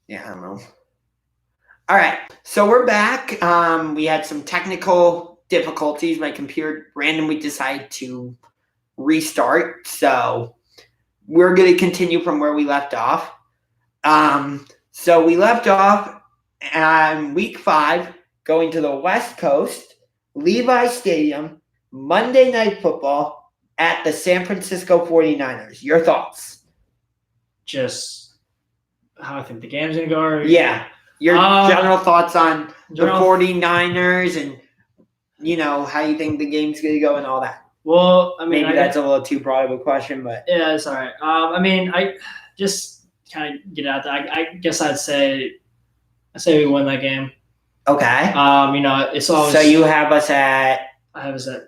Yeah, I don't know. All right, so we're back. We had some technical difficulties. My computer randomly decided to restart, so we're going to continue from where we left off. So we left off on week 5, going to the West Coast, Levi Stadium, Monday Night Football at the San Francisco 49ers. Your thoughts? Just how I think the game's going to go? Or... Yeah. Your general thoughts on the 49ers and, how you think the game's going to go and all that. Well, I mean... Maybe that's a little too broad of a question, but... Yeah, it's all right. I just kind of get out there. I guess I'd say we win that game. Okay. It's always... So you have us at... I have us at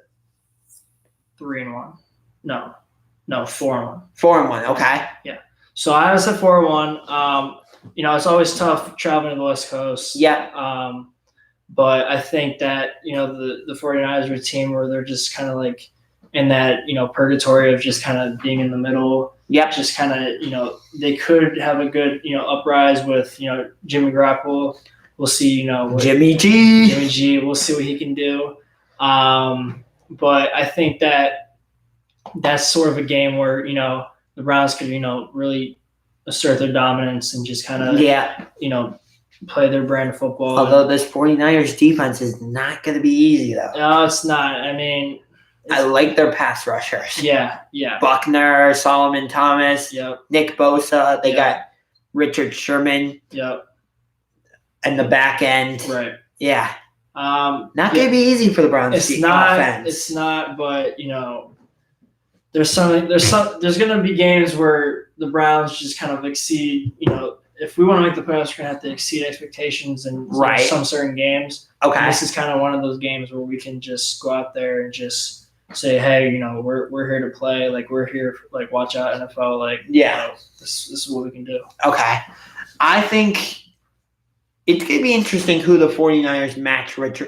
3-1. No, 4-1. 4-1, okay. Yeah. So I was at 4-1. It's always tough traveling to the West Coast. Yeah. But I think that, the 49ers are a team where they're just kind of like in that, purgatory of just kind of being in the middle. Yep. Just kind of, they could have a good, uprise with, Jimmy Garoppolo. We'll see, Jimmy G. We'll see what he can do. But I think that that's sort of a game where, the Browns could, really assert their dominance and just kind of, play their brand of football. Although this 49ers defense is not going to be easy, though. No, it's not. I mean... I like their pass rushers. Yeah. Buckner, Solomon Thomas, Nick Bosa. They got Richard Sherman. Yep. And the back end. Right. Yeah. Not going to be easy for the Browns offense. It's not, but, there's going to be games where the Browns just kind of exceed, if we want to make the playoffs, we're going to have to exceed expectations in some certain games. Okay. And this is kind of one of those games where we can just go out there and just say, hey, we're here to play. Like, we're here, like, watch out, NFL. Like, this is what we can do. Okay. I think it's going to be interesting who the 49ers match which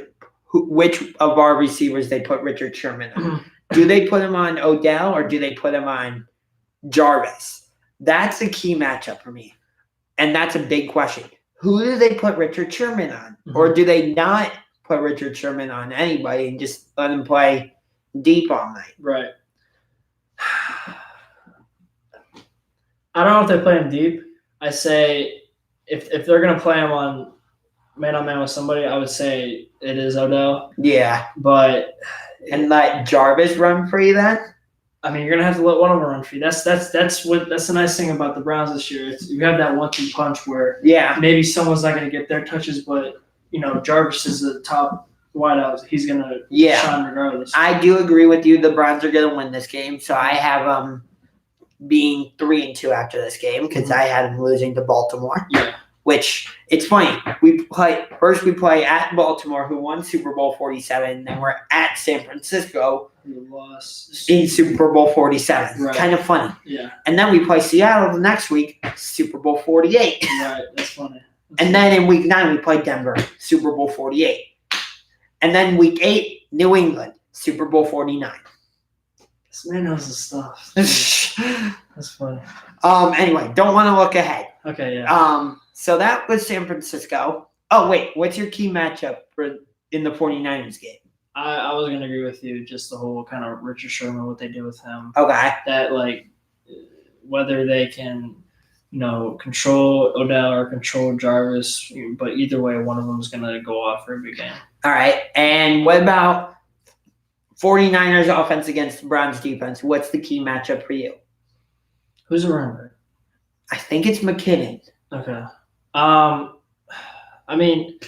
of our receivers they put Richard Sherman on. Do they put him on Odell or do they put him on Jarvis? That's a key matchup for me. And that's a big question. Who do they put Richard Sherman on? Mm-hmm. Or do they not put Richard Sherman on anybody and just let him play deep all night? Right. I don't know if they play him deep. I say if they're going to play him on man with somebody, I would say it is Odell. Yeah. But... And let Jarvis run free then? I mean, you're gonna have to let one of them run free. That's the nice thing about the Browns this year. You have that 1-2 punch where maybe someone's not gonna get their touches, but Jarvis is the top wideout. He's gonna shine regardless. I do agree with you. The Browns are gonna win this game, so I have them being 3-2 after this game because I had them losing to Baltimore. Yeah. Which, it's funny, we play at Baltimore, who won Super Bowl 47, then we're at San Francisco, who lost in Super Bowl 47. Right. Kind of funny. Yeah. And then we play Seattle the next week, Super Bowl 48. Right, that's funny. And then in week 9, we play Denver, Super Bowl 48. And then week 8, New England, Super Bowl 49. This man knows his stuff. That's funny. Anyway, don't want to look ahead. Okay, yeah. So that was San Francisco. Oh, wait. What's your key matchup in the 49ers game? I was going to agree with you. Just the whole kind of Richard Sherman, what they did with him. Okay. That, like, whether they can, control Odell or control Jarvis, but either way, one of them is going to go off for every game. All right. And what about 49ers offense against the Browns defense? What's the key matchup for you? Who's the running back? I think it's McKinnon. Okay. I mean,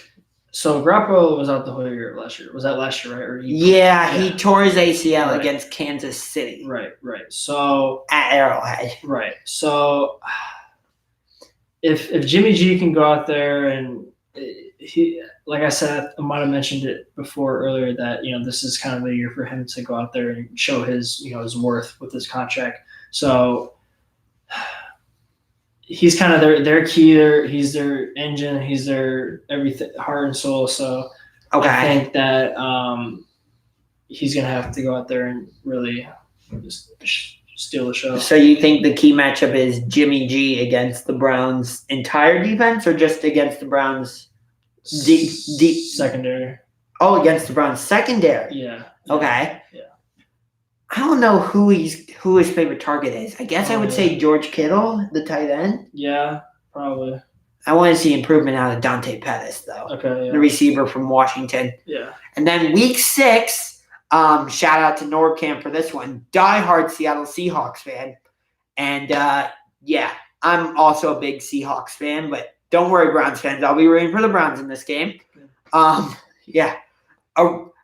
so Garoppolo was out the whole year last year. Was that last year, right? He tore his ACL against Kansas City. Right. So at Arrowhead. Right. So if Jimmy G can go out there and he, like I said, I might have mentioned it before earlier that this is kind of the year for him to go out there and show his his worth with his contract. So. He's kind of their key. He's their engine. He's their everything, heart and soul. So I think that he's going to have to go out there and really just steal the show. So you think the key matchup is Jimmy G against the Browns' entire defense, or just against the Browns' secondary? Oh, against the Browns' secondary. Yeah. Okay. Yeah. I don't know who his favorite target is. I guess I would say George Kittle, the tight end. Yeah, probably. I want to see improvement out of Dante Pettis, though. Okay. Yeah. The receiver from Washington. Yeah. And then week 6, shout out to NordCamp for this one. Diehard Seattle Seahawks fan. And yeah, I'm also a big Seahawks fan, but don't worry, Browns fans. I'll be rooting for the Browns in this game. Yeah.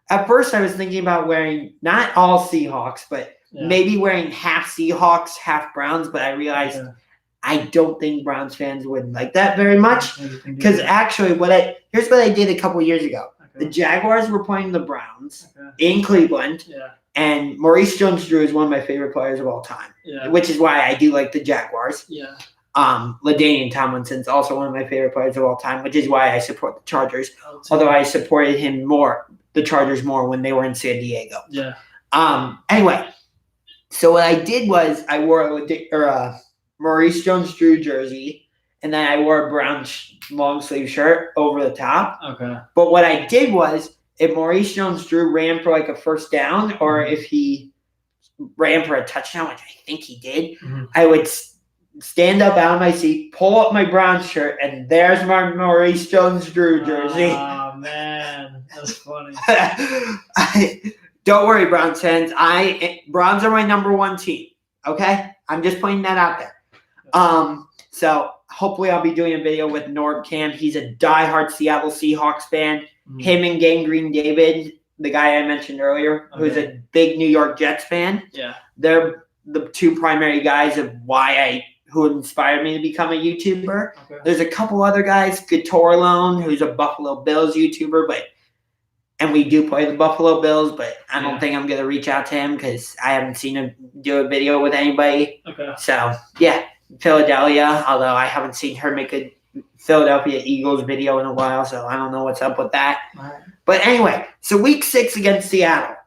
At first, I was thinking about wearing not all Seahawks, but maybe wearing half Seahawks, half Browns. But I realized I don't think Browns fans would like that very much. Because actually, here's what I did a couple years ago. Okay. The Jaguars were playing the Browns in Cleveland. Yeah. And Maurice Jones-Drew is one of my favorite players of all time. Yeah. Which is why I do like the Jaguars. Yeah. LaDainian Tomlinson's also one of my favorite players of all time, which is why I support the Chargers. Although I supported the Chargers more when they were in San Diego. Yeah. Anyway, so what I did was I wore a Maurice Jones-Drew jersey, and then I wore a brown long sleeve shirt over the top. Okay. But what I did was, if Maurice Jones-Drew ran for like a first down, or if he ran for a touchdown, which I think he did, I would stand up out of my seat, pull up my brown shirt, and there's my Maurice Jones-Drew jersey. Oh, man. That's funny. Don't worry, Browns fans. Browns are my number one team. Okay? I'm just putting that out there. So hopefully I'll be doing a video with NordCam. He's a diehard Seattle Seahawks fan. Him and Gangrene David, the guy I mentioned earlier, who's a big New York Jets fan. Yeah. They're the two primary guys of who inspired me to become a YouTuber. Okay. There's a couple other guys, Gatorlone, who's a Buffalo Bills YouTuber, and we do play the Buffalo Bills, but I don't think I'm going to reach out to him because I haven't seen him do a video with anybody. Okay. So, yeah, Philadelphia, although I haven't seen her make a Philadelphia Eagles video in a while, so I don't know what's up with that. Right. But anyway, so week 6 against Seattle.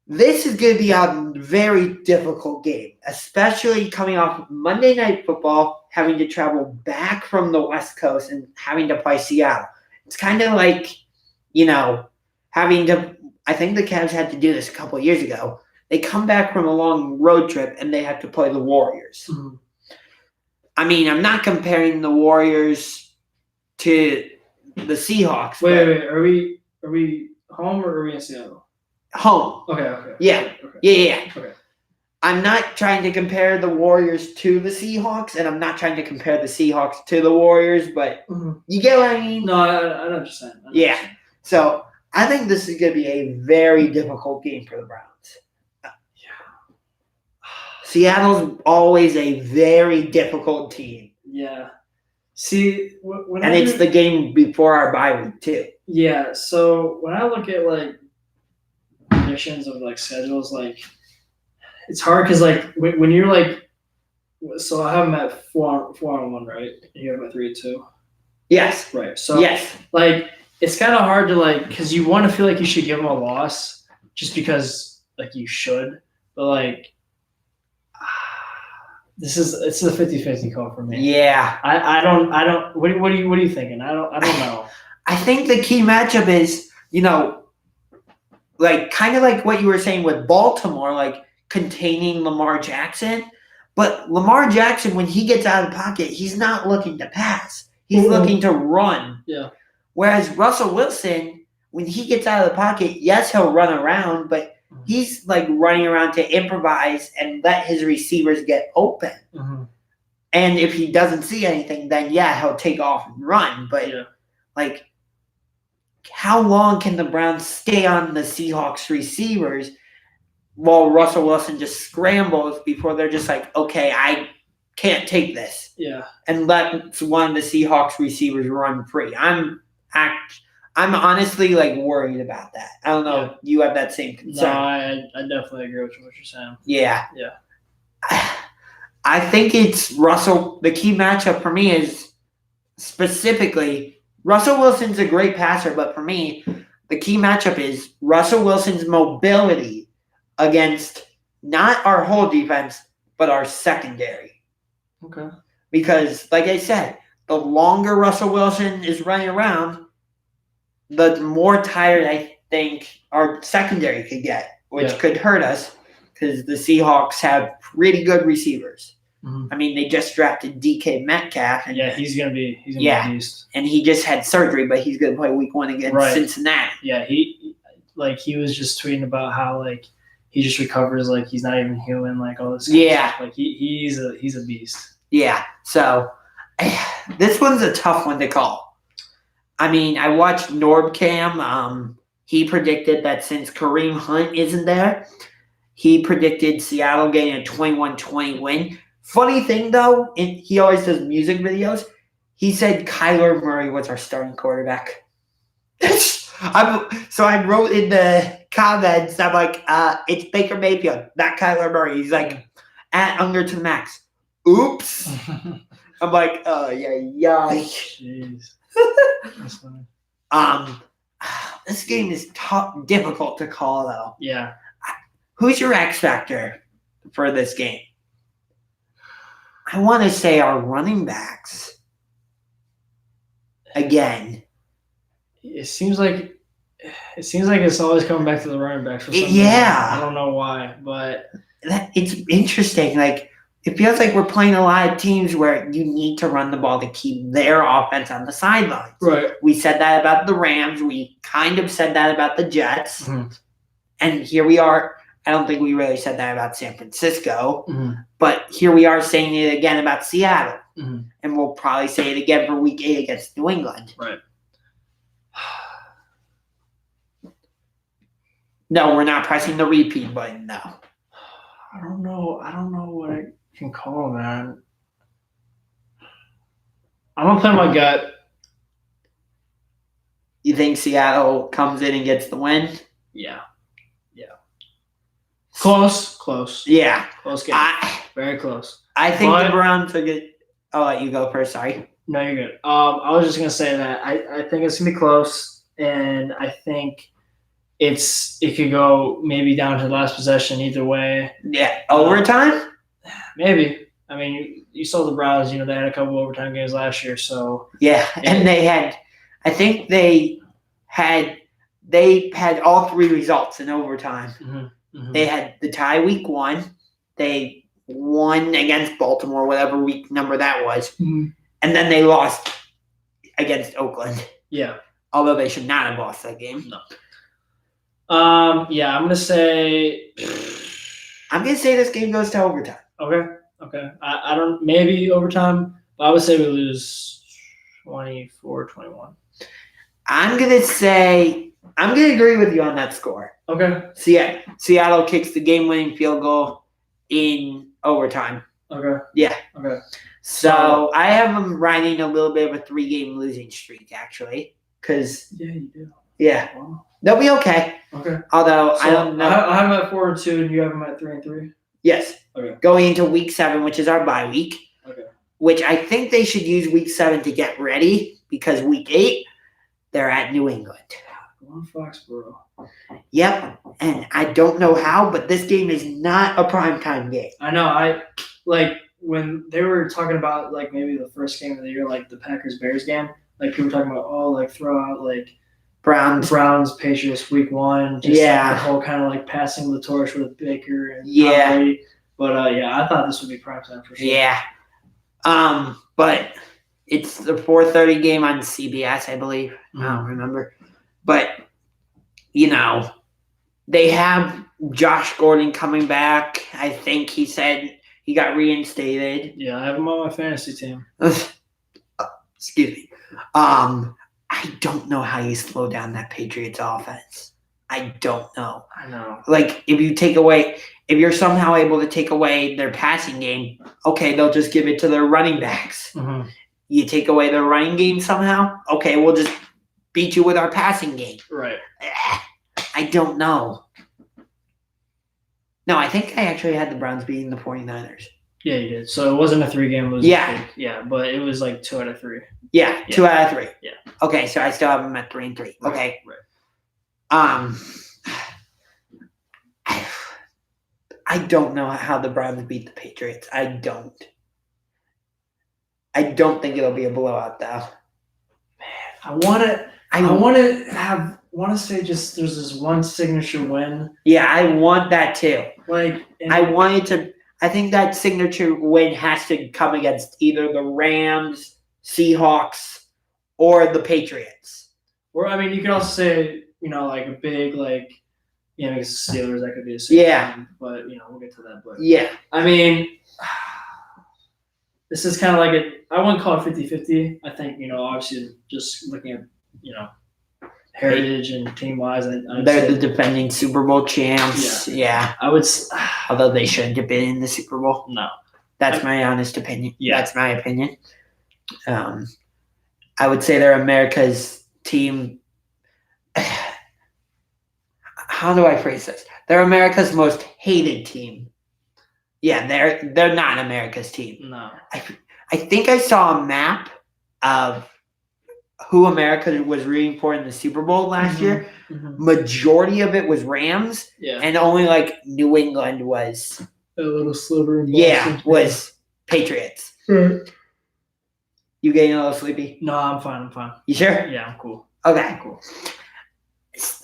This is going to be a very difficult game, especially coming off Monday Night Football, having to travel back from the West Coast and having to play Seattle. It's kind of like, I think the Cavs had to do this a couple of years ago. They come back from a long road trip and they have to play the Warriors. Mm-hmm. I mean, I'm not comparing the Warriors to the Seahawks. Wait. Are we home or are we in Seattle? Home. Okay. Yeah. Okay. Yeah. Okay. I'm not trying to compare the Warriors to the Seahawks, and I'm not trying to compare the Seahawks to the Warriors, but you get what I mean? No, I understand. Yeah. So I think this is going to be a very difficult game for the Browns. Seattle's always a very difficult team. Yeah. See, and it's the game before our bye week too. Yeah. So when I look at predictions of schedules, it's hard because when you're so I have them at 4-1, right? You have them at 3-2. Yes. Right. So yes. It's kind of hard to because you want to feel like you should give them a loss just because you should, but it's a 50-50 call for me. Yeah. I don't what are you thinking? I don't know. I think the key matchup is, kind of like what you were saying with Baltimore, containing Lamar Jackson. But Lamar Jackson, when he gets out of the pocket, he's not looking to pass. He's looking to run. Yeah. Whereas Russell Wilson, when he gets out of the pocket, yes, he'll run around, but he's running around to improvise and let his receivers get open. Mm-hmm. And if he doesn't see anything, then he'll take off and run. But how long can the Browns stay on the Seahawks receivers while Russell Wilson just scrambles before they're just okay, I can't take this. Yeah. And let one of the Seahawks receivers run free. I'm honestly worried about that. I don't know if you have that same concern. No, I definitely agree with what you're saying. Yeah. Yeah. I think it's Russell. The key matchup for me is specifically Russell Wilson's a great passer, but for me, the key matchup is Russell Wilson's mobility against not our whole defense, but our secondary. Okay. Because, like I said, the longer Russell Wilson is running around, the more tired I think our secondary could get, which could hurt us because the Seahawks have pretty good receivers. Mm-hmm. I mean, they just drafted DK Metcalf. And he's gonna be a beast. And he just had surgery, but he's gonna play Week 1 against Cincinnati. Yeah, he was just tweeting about how he just recovers like he's not even human, like all this. Stuff. Like he's a beast. Yeah. So this one's a tough one to call. I mean, I watched NordCam. He predicted that since Kareem Hunt isn't there, he predicted Seattle getting a 21-20 win. Funny thing, though, he always does music videos. He said Kyler Murray was our starting quarterback. So I wrote in the comments, I'm like, it's Baker Mayfield, not Kyler Murray. He's like, at under to the max. Oops. I'm like, oh, yeah. Jeez. That's funny. This game is difficult to call, though. Yeah. Who's your X factor for this game? I want to say our running backs. Again. It seems like it's always coming back to the running backs for some reason. Yeah. I don't know why, but it's interesting. Like, it feels like we're playing a lot of teams where you need to run the ball to keep their offense on the sidelines. Right. We said that about the Rams. We kind of said that about the Jets. Mm-hmm. And here we are. I don't think we really said that about San Francisco. Mm-hmm. But here we are saying it again about Seattle. Mm-hmm. And we'll probably say it again for Week 8 against New England. Right. No, we're not pressing the repeat button, though. I don't know what I can call, man. I'm gonna play my gut. You think Seattle comes in and gets the win? Yeah. Close. Yeah. Close game. Very close. I think the Browns are good. I'll let you go first. Sorry. No, you're good. I was just gonna say that I think it's gonna be close, and I think it could go maybe down to the last possession either way. Yeah. Overtime? Maybe. I mean, you saw the Browns. They had a couple overtime games last year, so yeah. And they had. I think they had all three results in overtime. Mm-hmm. Mm-hmm. They had the tie Week 1. They won against Baltimore, whatever week number that was. Mm-hmm. And then they lost against Oakland. Yeah. Although they should not have lost that game. No. Yeah, I'm going to say this game goes to overtime. Okay. I don't – maybe overtime, but I would say we lose 24-21. I'm going to agree with you on that score. Okay. Seattle kicks the game-winning field goal in overtime. Okay. Yeah. Okay. So I have them riding a little bit of a 3-game losing streak, actually. Because yeah, you do. Yeah. Wow. They'll be okay. Okay. Although, so I don't know. I have them at 4-2, and you have them at 3-3? Yes. Okay. Going into Week 7, which is our bye week. Okay. Which I think they should use Week 7 to get ready, because Week 8, they're at New England. Come on, Foxborough. Yep, and I don't know how, but this game is not a primetime game. I know. When they were talking about maybe the first game of the year, the Packers-Bears game, people were talking about throw out Browns, Patriots Week 1, just the whole kind of passing the torch with Baker and Tom Brady. But I thought this would be primetime for sure. Yeah, but it's the 4:30 game on CBS, I believe. Mm-hmm. I don't remember, but they have Josh Gordon coming back. I think he said he got reinstated. Yeah, I have him on my fantasy team. Excuse me. I don't know how you slow down that Patriots offense. I don't know. I know. If you're somehow able to take away their passing game, okay, they'll just give it to their running backs. Mm-hmm. You take away their running game somehow, okay, we'll just beat you with our passing game. Right. I don't know. No, I think I actually had the Browns beating the 49ers. Yeah, you did. So it wasn't a 3-game losing streak. Yeah, but it was 2 out of 3. Yeah, 2 out of 3. Yeah. Okay, so I still have them at 3-3. Okay. Right. I don't know how the Browns beat the Patriots. I don't think it'll be a blowout though. I want to say just there's this one signature win. Yeah, I want that too. I think that signature win has to come against either the Rams, Seahawks, or the Patriots. Or I mean, you could also say like a big against the Steelers, that could be a signature win, but we'll get to that. But yeah, I mean, this is kind of like I wouldn't call it 50-50. I think obviously just looking at heritage and team wise, they're the defending Super Bowl champs. Yeah. I would. Although they shouldn't have been in the Super Bowl. No, that's my honest opinion. Yeah, that's my opinion. I would say they're America's team. How do I phrase this? They're America's most hated team. Yeah, they're not America's team. No, I think I saw a map of who America was rooting for in the Super Bowl last year. Mm-hmm. Majority of it was Rams, and only New England was a little sliver. Was Patriots. Right. You getting a little sleepy? No, I'm fine. You sure? Yeah, I'm cool. Okay, I'm cool.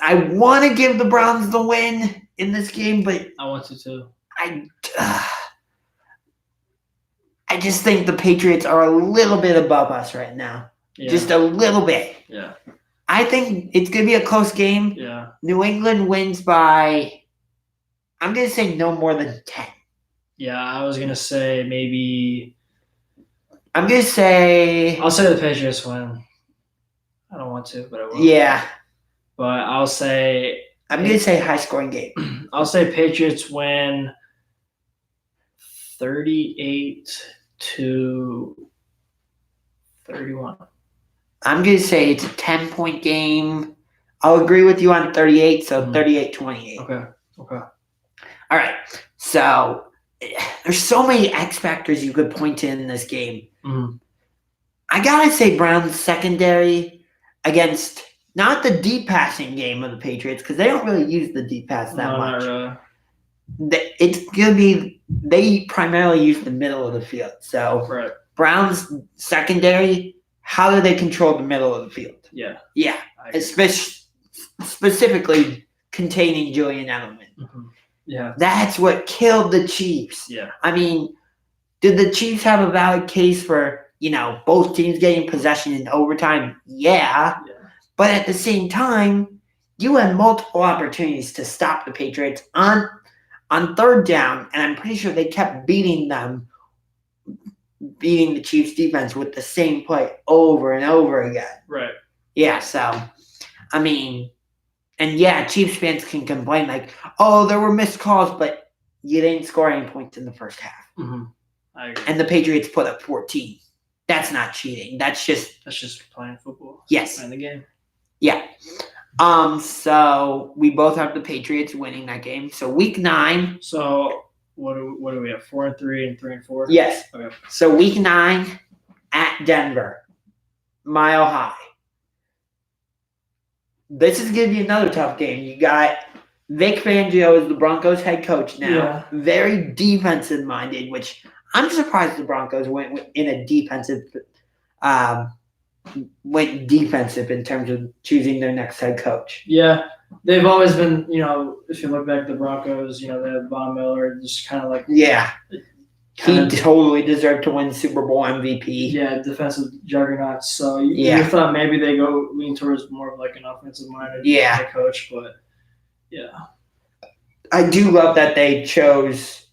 I want to give the Browns the win in this game, but I want to too. I just think the Patriots are a little bit above us right now. Yeah. Just a little bit. Yeah. I think it's going to be a close game. Yeah. New England wins by, I'm going to say no more than 10. Yeah, I was going to say maybe. I'm going to say. I'll say the Patriots win. I don't want to, but I will. Yeah. But I'll say. I'm going to say high scoring game. I'll say Patriots win 38-31. I'm going to say it's a 10-point game. I'll agree with you on 38, so 38-28. Okay. All right. So there's so many X factors you could point to in this game. Mm-hmm. I got to say Browns secondary against not the deep passing game of the Patriots, because they don't really use the deep pass that much. Not really. It's going to be, they primarily use the middle of the field. So right. Browns secondary, how do they control the middle of the field? Yeah. Yeah. Specifically containing Julian Edelman. Mm-hmm. Yeah. That's what killed the Chiefs. Yeah. I mean, did the Chiefs have a valid case for, both teams getting possession in overtime? Yeah. But at the same time, you had multiple opportunities to stop the Patriots on third down, and I'm pretty sure they kept beating the Chiefs defense with the same play over and over again. Right. Yeah, so, I mean, and yeah, Chiefs fans can complain there were missed calls, but you didn't score any points in the first half. Mm-hmm. I agree. And the Patriots put up 14. That's not cheating. That's just playing football. Yes. Playing the game. Yeah. So we both have the Patriots winning that game. So week 9. So what do we have? 4-3 and 3-4? Yes. Okay. So week 9 at Denver. Mile High. This is going to be another tough game. You got Vic Fangio as the Broncos head coach now. Yeah. Very defensive minded, which I'm surprised the Broncos went in a defensive went defensive in terms of choosing their next head coach. Yeah. They've always been, if you look back at the Broncos, they have Von Miller, just kind of Yeah. He totally deserved to win Super Bowl MVP. Yeah, defensive juggernaut. So you thought maybe they lean towards more of an offensive minded head coach, but yeah. I do love that they chose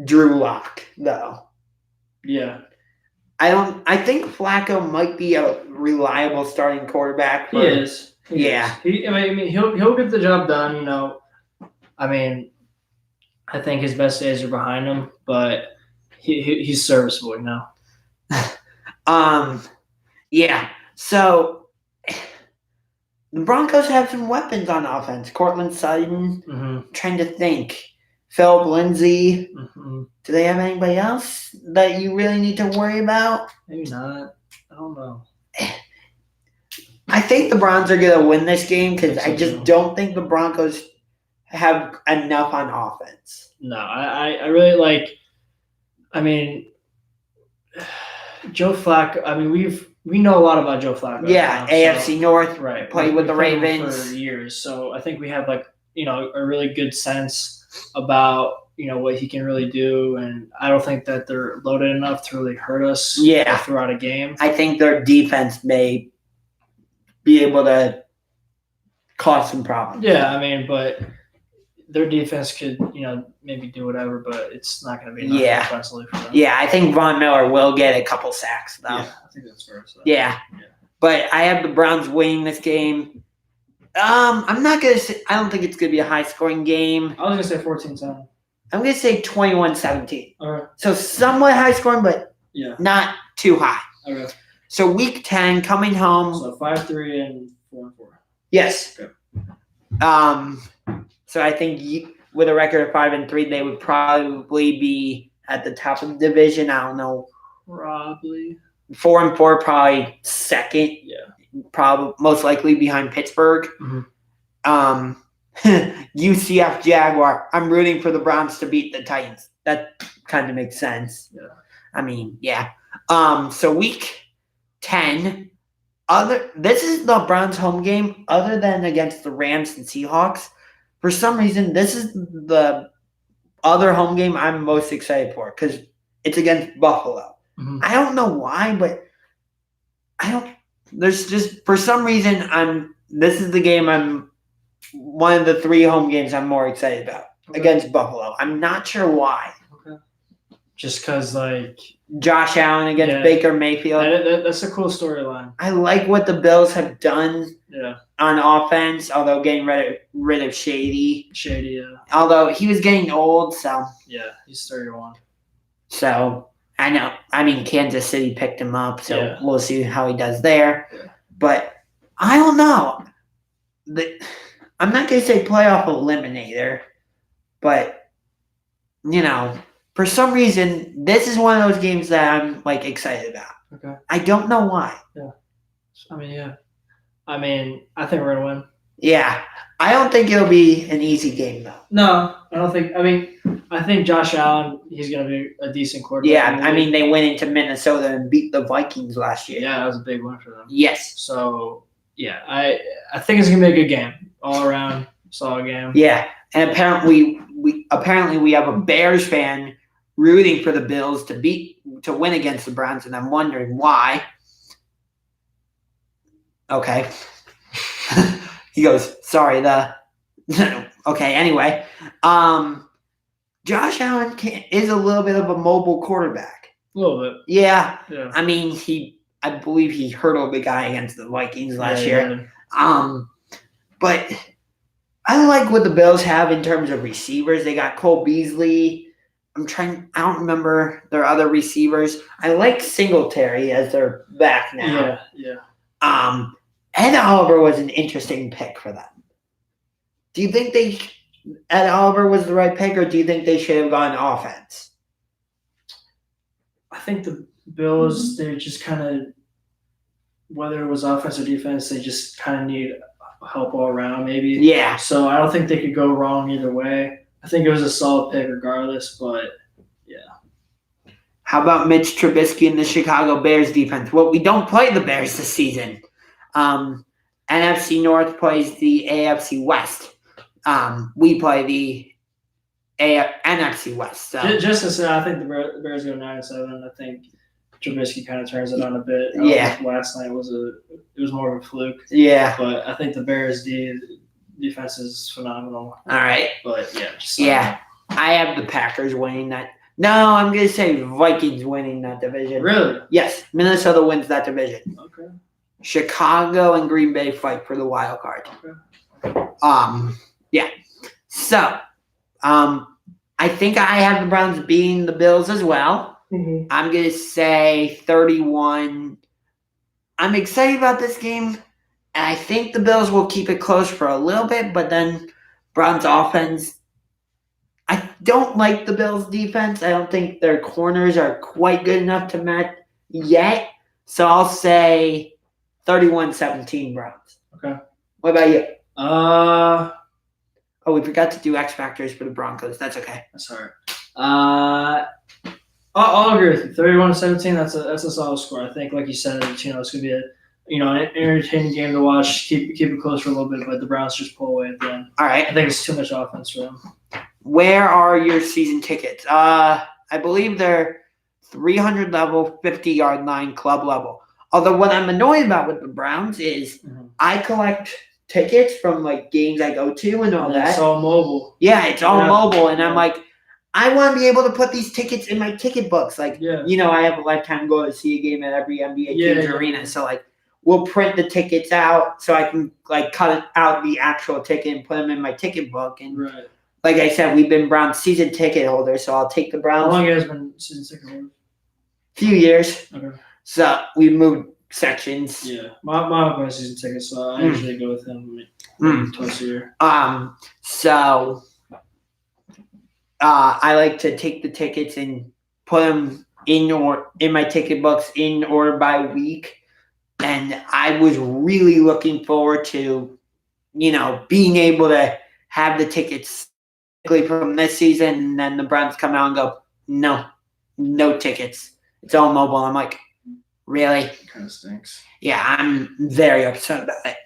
Drew Lock, though. Yeah. I think Flacco might be a reliable starting quarterback. He is. Yeah. He'll get the job done, I mean, I think his best days are behind him, but he's serviceable now. Yeah. So the Broncos have some weapons on offense. Cortland Sutton. Mm-hmm. Trying to think. Philip Lindsay. Mm-hmm. Do they have anybody else that you really need to worry about? Maybe not. I don't know. I think the Browns are going to win this game because I just don't think the Broncos have enough on offense. No, I really like. I mean, Joe Flacco. I mean, we know a lot about Joe Flacco. Yeah, now, AFC North. Right. Played with the played him Ravens for years, so I think we have like a really good sense about what he can really do, and I don't think that they're loaded enough to really hurt us. Yeah. Throughout a game. I think their defense may be able to cause some problems. Yeah, I mean, but their defense could, maybe do whatever, but it's not going to be enough offensively for them. Yeah, I think Von Miller will get a couple sacks, though. Yeah, I think that's fair. So. Yeah. But I have the Browns winning this game. I'm not going to say – I don't think it's going to be a high-scoring game. I was going to say 14-7. I'm going to say 21-17. All right. So somewhat high-scoring, but not too high. Okay. So Week 10, coming home. So 5-3 and 4-4. Yes. Okay. So I think with a record of 5-3, they would probably be at the top of the division. I don't know. Probably. 4-4, probably second. Yeah. Probably most likely behind Pittsburgh. Mm-hmm. UCF Jaguar. I'm rooting for the Browns to beat the Titans. That kind of makes sense. Yeah. I mean, yeah. So Week 10. This is the Browns' home game, other than against the Rams and Seahawks. For some reason, this is the other home game I'm most excited for because it's against Buffalo. Mm-hmm. I don't know why, but there's just for some reason this is the game I'm one of the 3 home games I'm more excited about against Buffalo. I'm not sure why. Okay. Just because Josh Allen against Baker Mayfield. That's a cool storyline. I like what the Bills have done on offense, although getting rid of Shady. Shady, yeah. Although he was getting old, so. Yeah, he's 31. So, I know. I mean, Kansas City picked him up, so we'll see how he does there. Yeah. But I don't know. I'm not going to say playoff eliminator, but, for some reason, this is one of those games that I'm excited about. Okay. I don't know why. Yeah. I mean, I think we're gonna win. Yeah. I don't think it'll be an easy game though. No, I don't think. I think Josh Allen, he's gonna be a decent quarterback. Yeah, I mean they went into Minnesota and beat the Vikings last year. Yeah, that was a big win for them. Yes. So yeah, I think it's gonna be a good game all around. Solid game. Yeah, and apparently we have a Bears fan rooting for the Bills to win against the Browns, and I'm wondering why. Okay. He goes, sorry, okay, anyway. Josh Allen is a little bit of a mobile quarterback. A little bit. Yeah. Yeah. I mean, I believe he hurdled the guy against the Vikings last year. Yeah. But I like what the Bills have in terms of receivers. They got Cole Beasley. I don't remember their other receivers. I like Singletary as their back now. Yeah. Ed Oliver was an interesting pick for them. Do you think Ed Oliver was the right pick, or do you think they should have gone offense? I think the Bills, they just kind of, whether it was offense or defense, they just kind of need help all around, maybe. Yeah. So I don't think they could go wrong either way. I think it was a solid pick regardless, but yeah. How about Mitch Trubisky and the Chicago Bears defense? Well, we don't play the Bears this season. NFC North plays the AFC West. We play the NFC West. So. Just to say, I think the Bears go 9-7. I think Trubisky kind of turns it on a bit. Last night was more of a fluke. Yeah. But I think the Bears defense is phenomenal. All right. But yeah. I have the Packers winning that. No, I'm going to say Vikings winning that division. Really? Yes. Minnesota wins that division. Okay. Chicago and Green Bay fight for the wild card. Okay. Yeah. So, I think I have the Browns beating the Bills as well. Mm-hmm. I'm going to say 31. I'm excited about this game, and I think the Bills will keep it close for a little bit, but then Browns offense, I don't like the Bills defense. I don't think their corners are quite good enough to match yet. So I'll say 31-17 Browns. Okay. What about you? Oh, we forgot to do X Factors for the Broncos. That's okay. That's all right. I'll agree with you. 31-17. That's a solid score. I think, like you said, it's going to be an entertaining game to watch. Keep it close for a little bit, but the Browns just pull away at the end. All right. I think it's too much offense for them. Where are your season tickets? I believe they're 300 level, 50-yard line, club level. Although what I'm annoyed about with the Browns is I collect tickets from like games I go to and all that. It's all mobile. Yeah, it's all mobile, and I'm like, I want to be able to put these tickets in my ticket books. Like, I have a lifetime goal to see a game at every NBA team's arena. So like, we'll print the tickets out so I can like cut out the actual ticket and put them in my ticket book. And like I said, we've been Browns season ticket holders, so I'll take the Browns. How long you guys been season ticket holders? Few years. Okay. So we moved sections. Yeah, my uncle has season tickets, so I usually go with him twice a year. So I like to take the tickets and put them in my ticket books in order by week, and I was really looking forward to, being able to have the tickets from this season, and then the Browns come out and go, no tickets. It's all mobile. I'm like, really? Kind of stinks. Yeah, I'm very upset about it.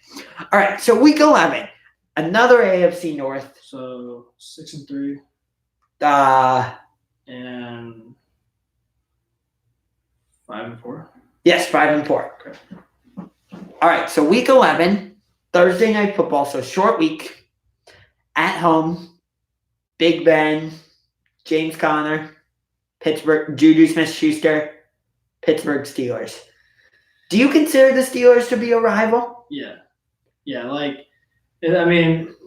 All right, so week 11, another AFC North. So 6-3. And 5-4. Yes, 5-4. Okay. All right, so week 11, Thursday night football. So short week, at home, Big Ben, James Conner, Pittsburgh, Juju Smith-Schuster, Pittsburgh Steelers. Do you consider the Steelers to be a rival? Yeah.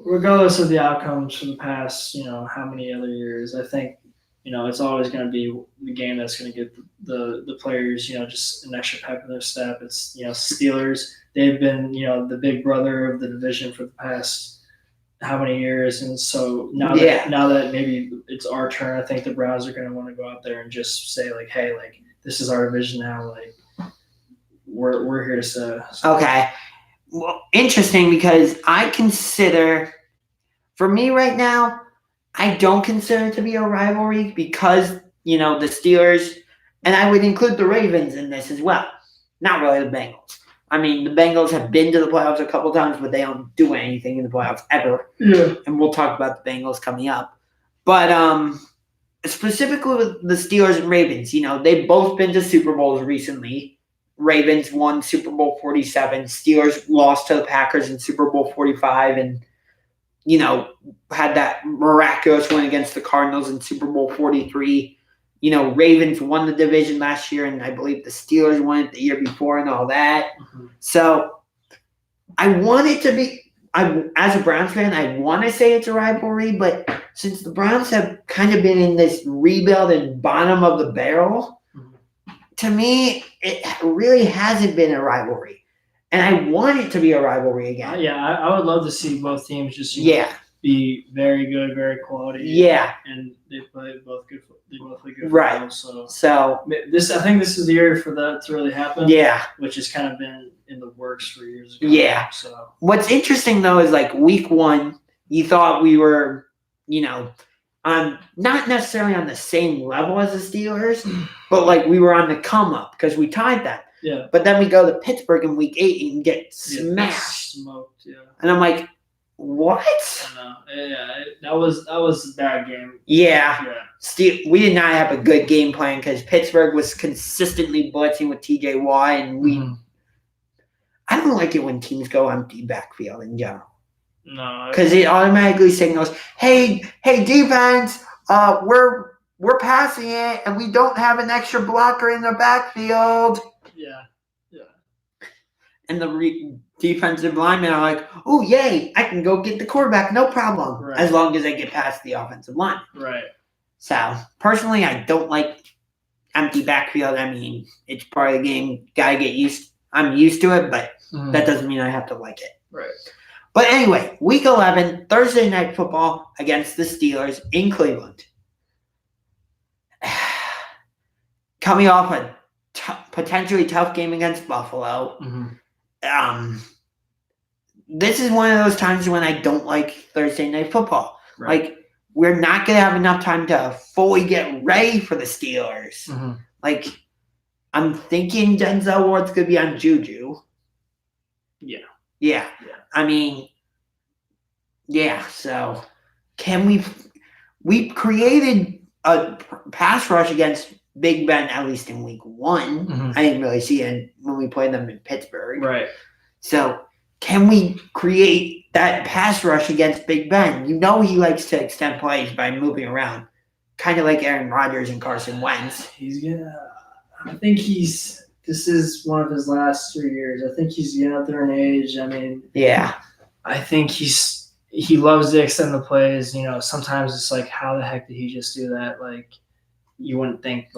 Regardless of the outcomes for the past, how many other years, I think, it's always going to be the game that's going to get the players, just an extra pep in their step. It's, Steelers, they've been, the big brother of the division for the past how many years, and so now that maybe it's our turn, I think the Browns are going to want to go out there and just say like, hey, like this is our division now, like we're here to stay. Okay, well, interesting, because I consider, for me right now, I don't consider it to be a rivalry because the Steelers, and I would include the Ravens in this as well. Not really the Bengals. I mean, the Bengals have been to the playoffs a couple times, but they don't do anything in the playoffs ever. Yeah. And we'll talk about the Bengals coming up. But specifically with the Steelers and Ravens, they've both been to Super Bowls recently. Ravens won Super Bowl 47. Steelers lost to the Packers in Super Bowl 45 and, had that miraculous win against the Cardinals in Super Bowl 43. Ravens won the division last year, and I believe the Steelers won it the year before and all that. Mm-hmm. So I want it to be, as a Browns fan, I want to say it's a rivalry, but since the Browns have kind of been in this rebuild and bottom of the barrel, to me, it really hasn't been a rivalry. And I want it to be a rivalry again. I would love to see both teams just be very good, very quality. Yeah. And they play both good. They both play good. Right. So I think this is the year for that to really happen. Yeah. Which has kind of been in the works for years ago. Yeah. So what's interesting though is like week 1, you thought we were, not necessarily on the same level as the Steelers, but like we were on the come up because we tied them. Yeah. But then we go to Pittsburgh in week 8 and get smashed. Smoked. Yeah. And I'm like, what? I know. Yeah, that was a bad game. Yeah. We did not have a good game plan because Pittsburgh was consistently blitzing with T.J. Watt, and I don't like it when teams go empty backfield in general. No, because it automatically signals, hey, defense, we're passing it, and we don't have an extra blocker in the backfield. Yeah. And the defensive linemen are like, oh, yay, I can go get the quarterback, no problem, as long as I get past the offensive line. Right. So, personally, I don't like empty backfield. I mean, it's part of the game. Got to get used. I'm used to it, but that doesn't mean I have to like it. Right. But anyway, week 11, Thursday night football against the Steelers in Cleveland. Coming off a potentially tough game against Buffalo. this is one of those times when I don't like Thursday Night Football. Right. Like, we're not going to have enough time to fully get ready for the Steelers. Mm-hmm. Like, I'm thinking Denzel Ward's going to be on Juju. Yeah. I mean, yeah. So, can we created a pass rush against Big Ben, at least in week 1. Mm-hmm. I didn't really see it when we played them in Pittsburgh. Right. So, can we create that pass rush against Big Ben? You know he likes to extend plays by moving around. Kind of like Aaron Rodgers and Carson Wentz. I think this is one of his last 3 years. I think he's getting up there in age. I mean, yeah. I think he loves to extend the plays. You know, sometimes it's like, how the heck did he just do that? Like, you wouldn't think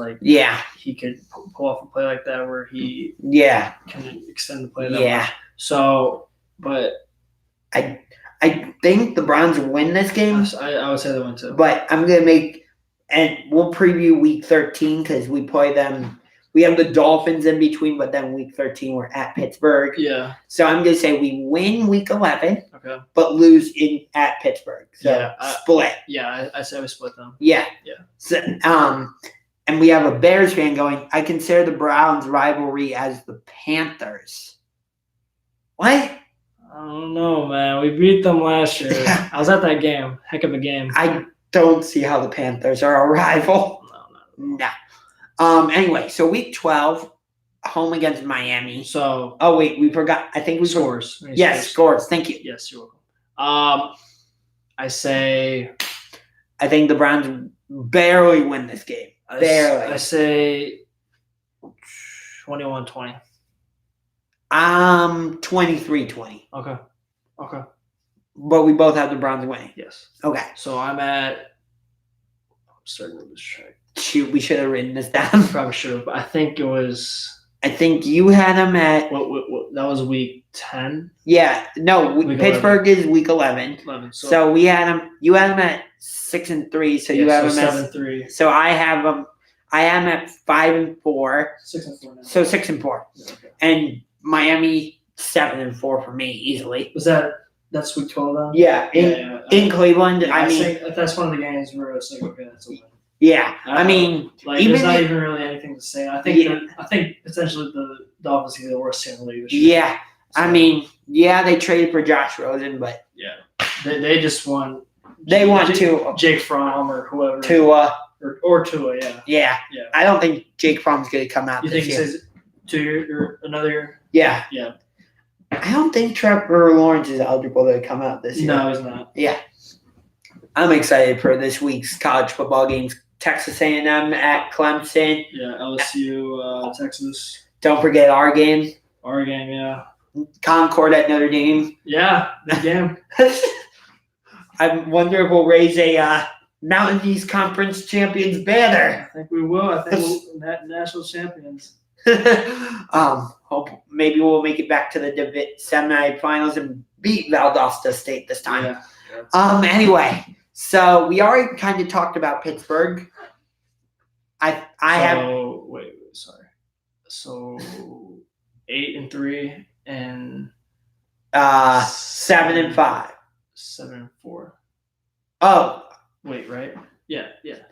he could pull off a play like that where he can extend the play that much. So, but I think the Browns win this game. I would say they win too. But I'm gonna and we'll preview week 13 because we play them. We have the Dolphins in between, but then week 13 we're at Pittsburgh. Yeah. So I'm gonna say we win week 11. Okay. But lose at Pittsburgh. So split. Yeah, I say we split them. Yeah. Yeah. So, and we have a Bears fan going, I consider the Browns rivalry as the Panthers. What? I don't know, man. We beat them last year. I was at that game. Heck of a game. I don't see how the Panthers are a rival. No. Anyway, so week 12, home against Miami. So, we forgot. I think we scores. Yes, scores. Thank you. Yes, you're welcome. I think the Browns barely win this game. Barely. I say 21-20. 23-20. Okay. But we both have the Browns winning. Yes. Okay. So I'm starting to lose track. Shoot, we should have written this down. Probably should have. But I think you had them at. What that was week 10? Yeah. No, Pittsburgh 11. is week 11. So we had them. You had them at 6-3. So you have them at 7-3. So I have them. I am at 5-4. 6-4 now. So 6-4. Okay. And Miami 7-4 for me easily. That's week 12 then? Yeah. In Cleveland. Yeah, I mean, that's one of the games where it's like, okay, that's a win. Yeah, I mean, there's not even really anything to say. I think potentially the Dolphins are the worst team in the league this year. Yeah, so, I mean, they traded for Josh Rosen, but they just won. They won Jake Fromm or whoever. Tua or Tua, yeah. I don't think Jake Fromm's going to come out. You think he says 2 years or another year? Yeah. Yeah. I don't think Trevor Lawrence is eligible to come out this year. No, he's not. Yeah. I'm excited for this week's college football games. Texas A&M at Clemson. Yeah, LSU, Texas. Don't forget our game. Our game, yeah. Concord at Notre Dame. Yeah, good game. I wonder if we'll raise a Mountain East Conference champions banner. I think we will. I think we'll national champions. Hope maybe we'll make it back to the semifinals and beat Valdosta State this time. Yeah. Anyway. So we already kind of talked about Pittsburgh. So 8-3 and 7-5. 7-4. Oh. Wait, right? Yeah.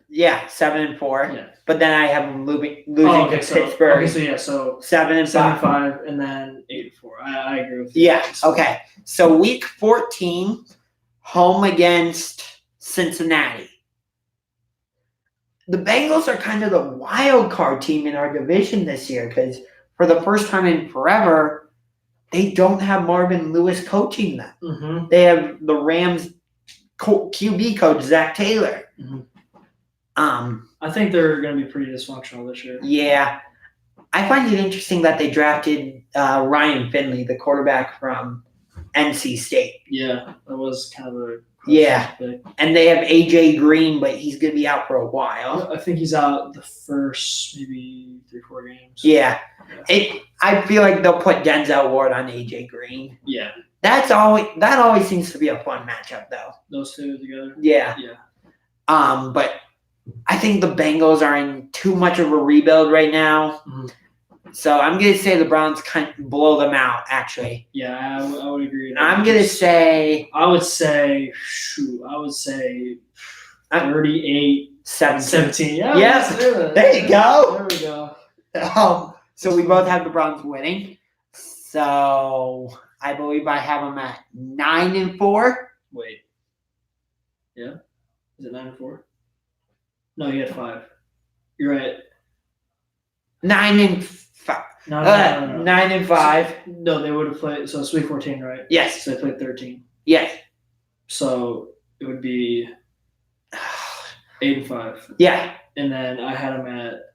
Yeah, 7-4. Yeah. But then I have them losing to Pittsburgh. So 7-5, and then 8-4. I agree with you. Yeah. Okay. So week 14, home against Cincinnati. The Bengals are kind of the wild card team in our division this year because for the first time in forever, they don't have Marvin Lewis coaching them. Mm-hmm. They have the Rams QB coach, Zach Taylor. Mm-hmm. I think they're going to be pretty dysfunctional this year. Yeah. I find it interesting that they drafted Ryan Finley, the quarterback from NC State. Yeah, that was kind of a pick. And they have AJ Green, but he's going to be out for a while. I think he's out the first maybe 3-4 games. Yeah. I feel like they'll put Denzel Ward on AJ Green. Yeah. That always seems to be a fun matchup, though. Those two together. Yeah. But I think the Bengals are in too much of a rebuild right now. Mm-hmm. So I'm going to say the Browns kind of blow them out, actually. Yeah, I would agree. I'm going to say... I would say 38. 17. Yeah. Yes. There you go. There we go. So we both have the Browns winning. So I believe I have them at 9-4. Wait. Yeah. Is it 9-4? No, you had 5. You're right. 9-5. No. 9-5. No, they would have played. So it's week 14, right? Yes. So they played 13. Yes. So it would be 8-5. Yeah. And then I had them at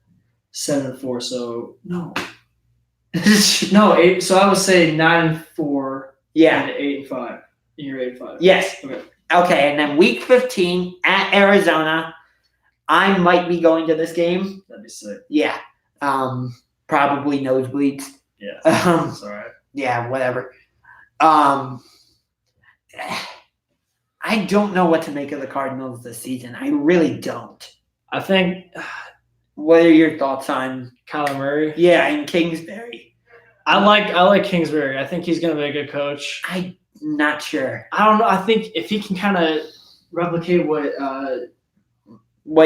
7-4. So no. No, 8. So I would say 9-4. Yeah. And 8-5. And you're 8-5. Yes. Okay, and then week 15 at Arizona, I might be going to this game. That'd be sick. Yeah. Probably nosebleeds. Yeah. That's all right. Yeah, whatever. I don't know what to make of the Cardinals this season. I really don't. I think. What are your thoughts on Kyler Murray? Yeah, and Kingsbury. I like Kingsbury. I think he's going to be a good coach. I'm not sure. I don't know. I think if he can kind of replicate what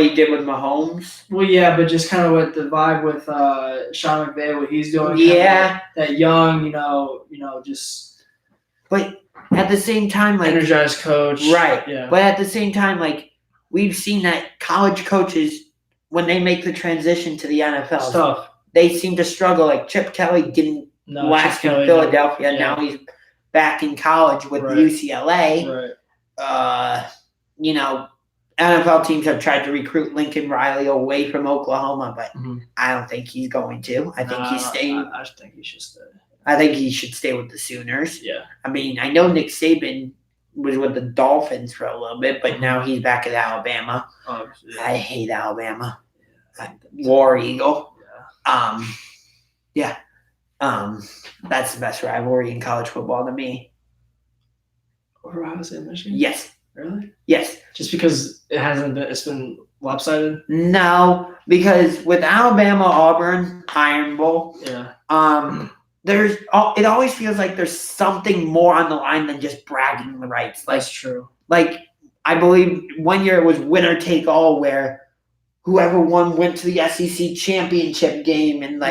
he did with Mahomes. Well, yeah, but just kind of with the vibe with Sean McVay, what he's doing. Yeah, that young, just. But at the same time, like energized coach, right? Yeah. But at the same time, like we've seen that college coaches, when they make the transition to the NFL, tough. They seem to struggle. Like Chip Kelly didn't last in Philadelphia. Yeah. Now he's back in college with UCLA. Right. NFL teams have tried to recruit Lincoln Riley away from Oklahoma, but I don't think he's going to. I think he's staying. I think he should stay. I think he should stay with the Sooners. Yeah. I mean, I know Nick Saban was with the Dolphins for a little bit, but now he's back at Alabama. Oh, yeah. I hate Alabama. War Eagle. Yeah. That's the best rivalry in college football to me. Over Ohio State, Michigan? Yes. Really? Yes. Just because it's been lopsided? No, because with Alabama, Auburn, Iron Bowl, yeah. It always feels like there's something more on the line than just bragging rights. Like, that's true. Like, I believe one year it was winner take all, where whoever won went to the SEC championship game, and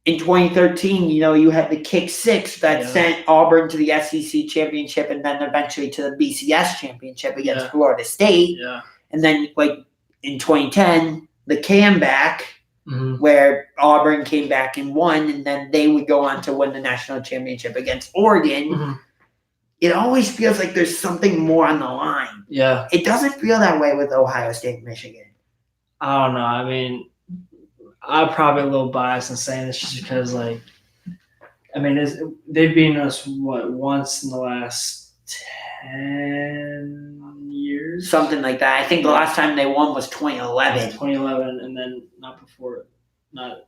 in 2013, you had the kick six that sent Auburn to the SEC championship, and then eventually to the BCS championship against Florida State. Yeah. And then, in 2010, the comeback, where Auburn came back and won, and then they would go on to win the national championship against Oregon. It always feels like there's something more on the line. Yeah. It doesn't feel that way with Ohio State and Michigan. I don't know. I mean, I'm probably a little biased in saying this just because, they've beaten us, once in the last 10 years? Something like that. I think the last time they won was 2011. 2011, and then not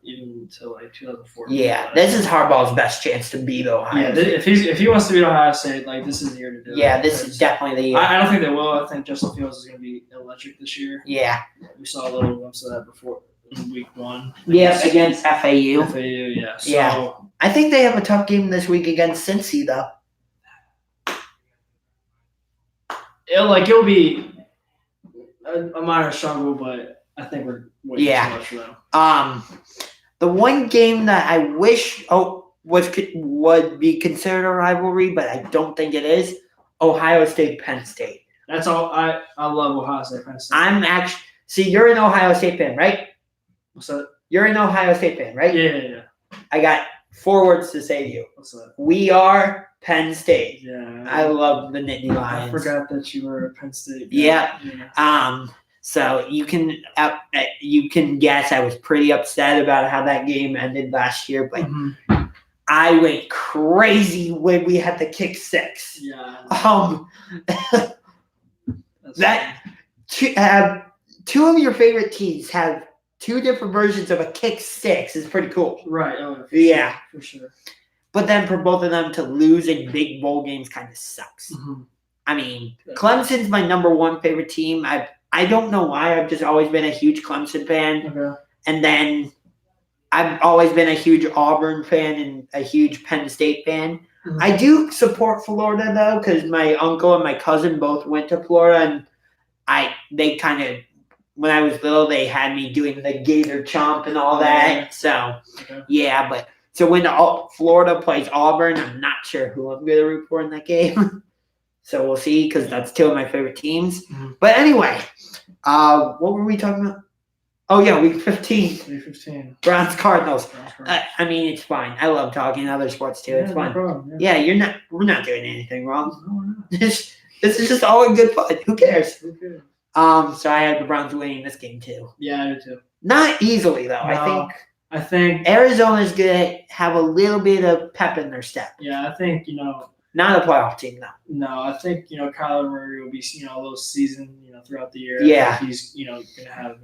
even until 2014. Yeah, this is Harbaugh's best chance to beat Ohio State. If he wants to beat Ohio State, this is the year to do it. Yeah, this is definitely the year. I don't think they will. I think Justin Fields is going to be electric this year. Yeah. We saw a little glimpse of that before in week 1. Yes, against FAU. FAU, yeah. So, yeah. I think they have a tough game this week against Cincy, though. It'll be a minor struggle, but I think we're way too much for them. The one game that I wish would be considered a rivalry, but I don't think it is, Ohio State, Penn State. That's all. I love Ohio State, Penn State. See, you're an Ohio State fan, right? What's that? You're an Ohio State fan, right? Yeah. I got 4 words to say to you. What's that? We are Penn State. Yeah. I love the Nittany Lions. I forgot that you were a Penn State. Yeah. So you can guess I was pretty upset about how that game ended last year, but I went crazy when we had the kick six. Yeah. Two of your favorite teams have 2 different versions of a kick six is pretty cool. Right. For sure. But then for both of them to lose in big bowl games kind of sucks. I mean, Clemson's my number 1 favorite team. I don't know why. I've just always been a huge Clemson fan. Okay. And then I've always been a huge Auburn fan and a huge Penn State fan. Mhm. I do support Florida though, because my uncle and my cousin both went to Florida, and they kind of, when I was little, they had me doing the Gator Chomp and all that. Yeah. So Okay. yeah, but so when Florida plays Auburn, I'm not sure who I'm going to root for in that game. So we'll see, because that's two of my favorite teams. Mhm. But anyway, what were we talking about? Oh yeah, week 15. Week 15. Browns Cardinals. Browns, Cardinals. I mean, it's fine. I love talking other sports too. It's no fun. problem, Yeah, we're not doing anything wrong. No, we're not. This is just all in good fun. Who cares? Okay. So I had the Browns winning this game too. Yeah, I do too. Not easily though. No, I think Arizona's gonna have a little bit of pep in their step. Yeah, I think Not a playoff team though. No, I think Kyler Murray will be a little seasoned throughout the year. Yeah. I think he's gonna have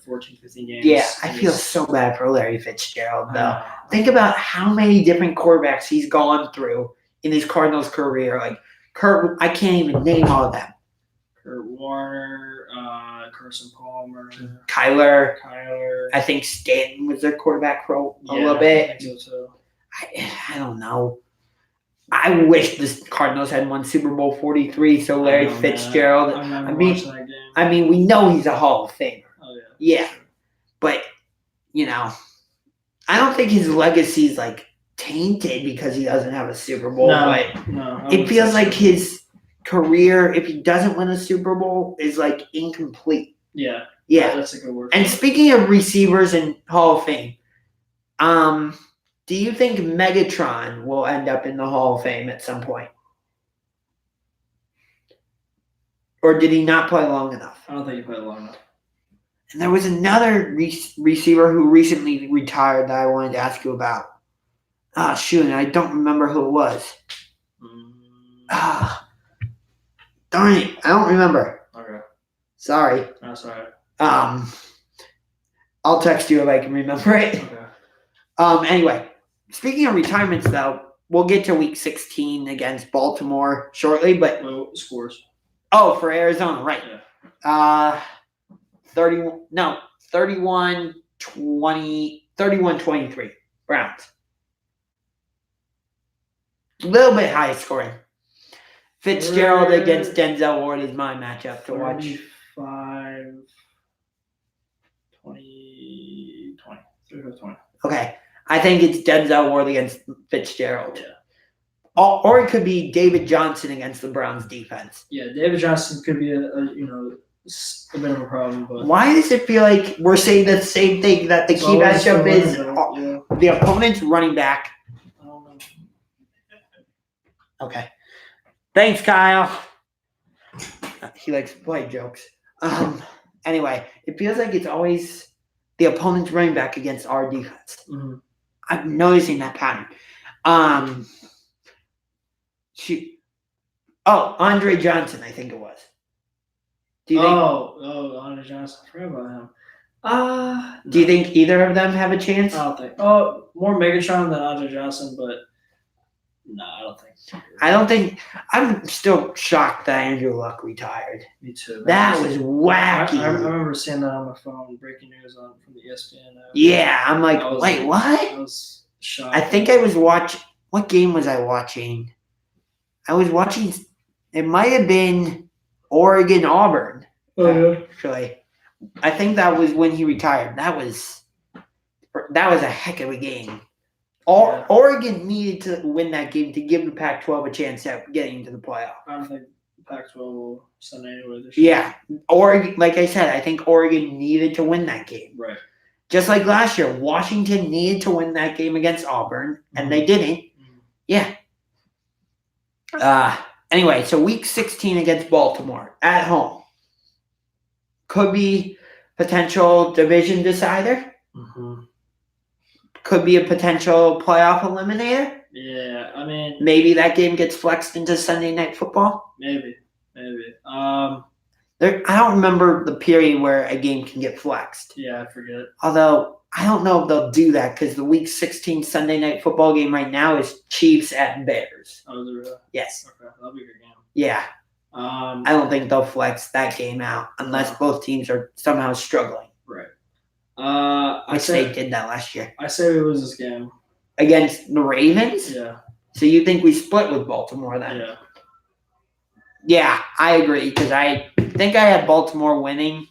14, 15 games. Yeah, I feel so bad for Larry Fitzgerald though. Uh, Think about how many different quarterbacks he's gone through in his Cardinals career. Like Kurt, I can't even name all of them. Kurt Warner, Carson Palmer, Kyler. I I think Stanton was their quarterback for a yeah, little bit. I think so too. I don't know. I wish the Cardinals had won Super Bowl 43. So Larry I know, Fitzgerald. man. I I mean- watched that game. I mean, we know he's a Hall of Famer, Oh yeah. but I don't think his legacy is like tainted because he doesn't have a Super Bowl. But No. it feels like his career, if he doesn't win a Super Bowl, is like incomplete. Yeah. Yeah. That's a good word. And speaking of receivers and Hall of Fame, do you think Megatron will end up in the Hall of Fame at some point? Or did he not play long enough? I don't think he played long enough. And there was another receiver who recently retired that I wanted to ask you about. Ah, shoot, I don't remember who it was. Ah, darn it, I don't remember. Okay. Sorry. That's all right. I'll text you if I can remember it. Okay. Anyway, speaking of retirements, though, we'll get to week 16 against Baltimore shortly. But Well, scores. for Arizona, right? Yeah. 31-23 Browns. A little bit high scoring. Fitzgerald against Denzel Ward is my matchup to watch. 35, 20, 20. 35, 20. Okay. I think it's Denzel Ward against Fitzgerald. Yeah. Or it could be David Johnson against the Browns defense. Yeah, David Johnson could be a bit of a problem, but Why does it feel like we're saying the same thing, that the key matchup is the opponent's running back? I don't know. Okay. Thanks, Kyle. He likes to play jokes. Anyway, it feels like it's always the opponent's running back against our defense. Mm-hmm. I'm noticing that pattern. Andre Johnson, I think it was. Do you think? Andre Johnson. I forgot about him. Do you think either of them have a chance? I don't think. More Megatron than Andre Johnson, but no, I don't think. I don't think. I'm still shocked that Andrew Luck retired. Me too. That was wacky. I remember seeing that on my phone, breaking news from the ESPN. Yeah, I'm like, wait, what? I was shocked. I think I was watching. What game was I watching? I was watching. It might have been Oregon Auburn. Actually, I think that was when he retired. That was a heck of a game. Oregon needed to win that game to give the Pac-12 a chance at getting into the playoff. I don't think Pac-12 will send anywhere this year. Yeah, Oregon. Like I said, I think Oregon needed to win that game. Right. Just like last year, Washington needed to win that game against Auburn, and they didn't. Mm-hmm. Yeah. Anyway, so week 16 against Baltimore at home. Could be potential division decider. Mm-hmm. Could be a potential playoff eliminator. Yeah, I mean, maybe that game gets flexed into Sunday Night Football. Maybe. I don't remember the period where a game can get flexed. Yeah, I forget. Although I don't know if they'll do that because the Week 16 Sunday Night Football game right now is Chiefs at Bears. Oh, is it really? Yes. Okay, that'll be a good game. Yeah. I don't think they'll flex that game out unless both teams are somehow struggling. Right. Which they did that last year. I say we lose this game. Against the Ravens? Yeah. So you think we split with Baltimore then? Yeah. Yeah, I agree because I think I had Baltimore winning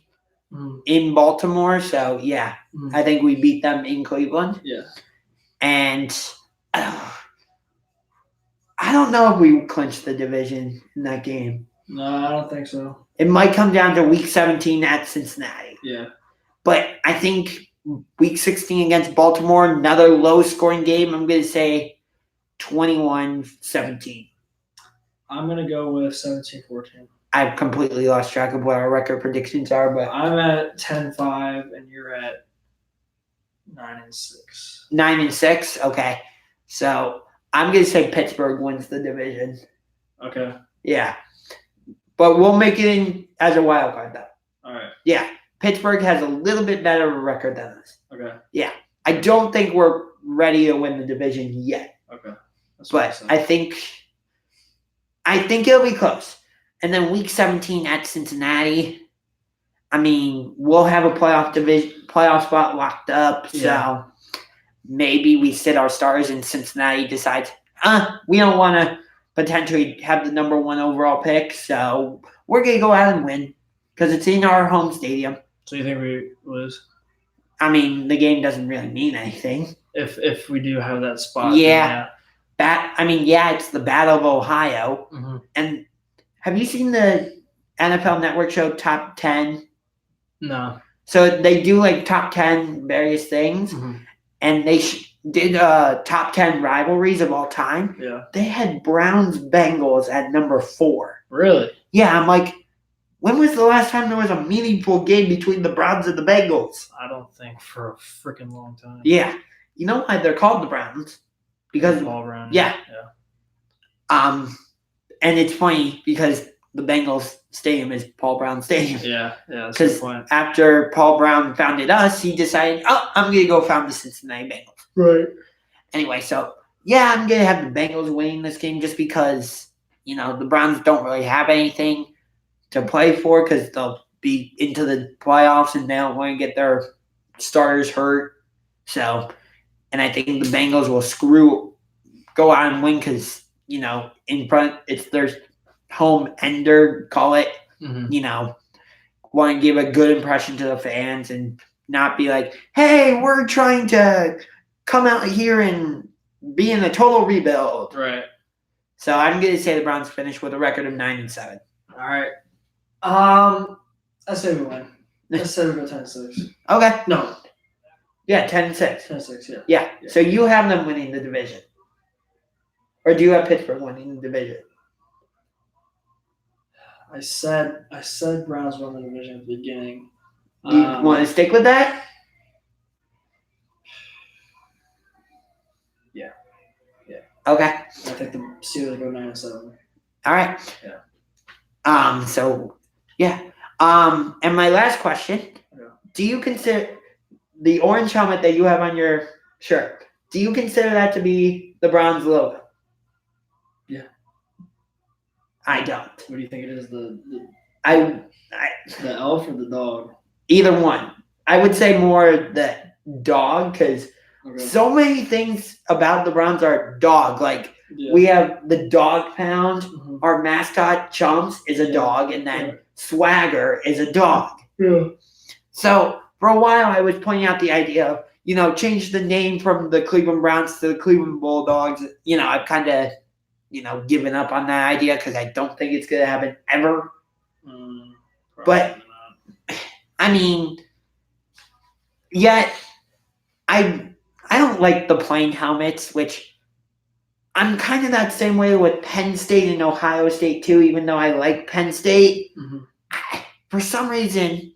in Baltimore. So, yeah, I think we beat them in Cleveland. Yeah. And I don't know if we clinched the division in that game. No, I don't think so. It might come down to Week 17 at Cincinnati. Yeah. But I think Week 16 against Baltimore, another low-scoring game, I'm going to say 21-17. I'm going to go with 17-14. I've completely lost track of what our record predictions are, but I'm at 10-5 and you're at 9-6. 9-6? Okay. So I'm going to say Pittsburgh wins the division. Okay. Yeah. But we'll make it in as a wild card, though. All right. Yeah. Pittsburgh has a little bit better of a record than us. Okay. Yeah. I don't think we're ready to win the division yet. Okay. But I think it'll be close. And then Week 17 at Cincinnati, I mean, we'll have a playoff spot locked up. So maybe we sit our stars and Cincinnati decides, we don't want to potentially have the number 1 overall pick. So we're going to go out and win because it's in our home stadium. So you think we lose? I mean, the game doesn't really mean anything. If we do have that spot. Yeah. It's the Battle of Ohio. Mm-hmm. And have you seen the NFL Network show Top 10? No. So they do like top 10 various things. Mm-hmm. And they did top 10 rivalries of all time. Yeah. They had Browns-Bengals at number 4. Really? Yeah, I'm like, when was the last time there was a meaningful game between the Browns and the Bengals? I don't think for a freaking long time. Yeah. You know why they're called the Browns? Because Paul Brown. Yeah. And it's funny because the Bengals stadium is Paul Brown Stadium. Yeah, that's a good point. After Paul Brown founded us, he decided, I'm going to go found the Cincinnati Bengals. Right. Anyway, so, yeah, I'm going to have the Bengals winning this game just because, the Browns don't really have anything to play for because they'll be into the playoffs and they don't want to get their starters hurt. So, and I think the Bengals will go out and win because, in front, it's their home ender, call it. Mm-hmm. Want to give a good impression to the fans and not be like, hey, we're trying to come out here and be in a total rebuild. Right. So I'm going to say the Browns finish with a record of 9-7. All right. I say we win. I say we go 10-6. Okay. No. Yeah, 10-6. 10-6, Yeah. So you have them winning the division. Or do you have Pittsburgh winning the division? I said Browns won the division at the beginning. You want to stick with that? Yeah. Okay. I think the Steelers go 9-7. All right. Yeah. So, yeah. And my last question, do you consider the orange helmet that you have on your shirt, do you consider that to be the Browns logo? Yeah. I don't. What do you think it is? The the elf or the dog? Either one. I would say more the dog because so many things about the Browns are dog. Like we have the dog pound. Mm-hmm. Our mascot Chumps is a dog, and then Swagger is a dog. Yeah. So for a while, I was pointing out the idea of change the name from the Cleveland Browns to the Cleveland Bulldogs. I've kind of given up on that idea because I don't think it's going to happen ever. But, I mean, yet I don't like the plain helmets, which I'm kind of that same way with Penn State and Ohio State too, even though I like Penn State. Mm-hmm. For some reason,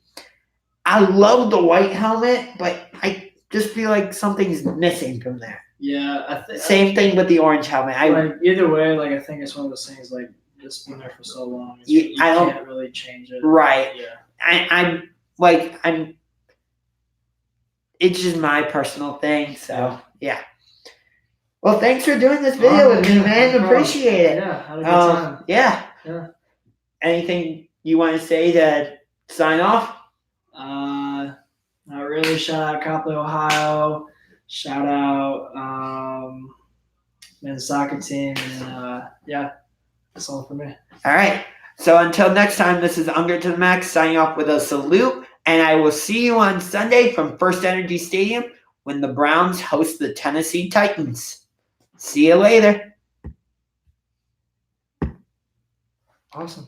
I love the white helmet, but I just feel like something's missing from there. Yeah, same thing with the orange helmet. Either way, I think it's one of those things it's been there for so long. You can't really change it. Right. Yeah. I'm. It's just my personal thing. So yeah. Well, thanks for doing this video with me, man. Appreciate it. Yeah, had a good time. Yeah. Anything you want to say to sign off? Not really. really shout out Copley, Ohio. Shout out men's soccer team. And yeah, that's all for me. All right. So until next time, this is Unger to the Max signing off with a salute. And I will see you on Sunday from First Energy Stadium when the Browns host the Tennessee Titans. See you later. Awesome.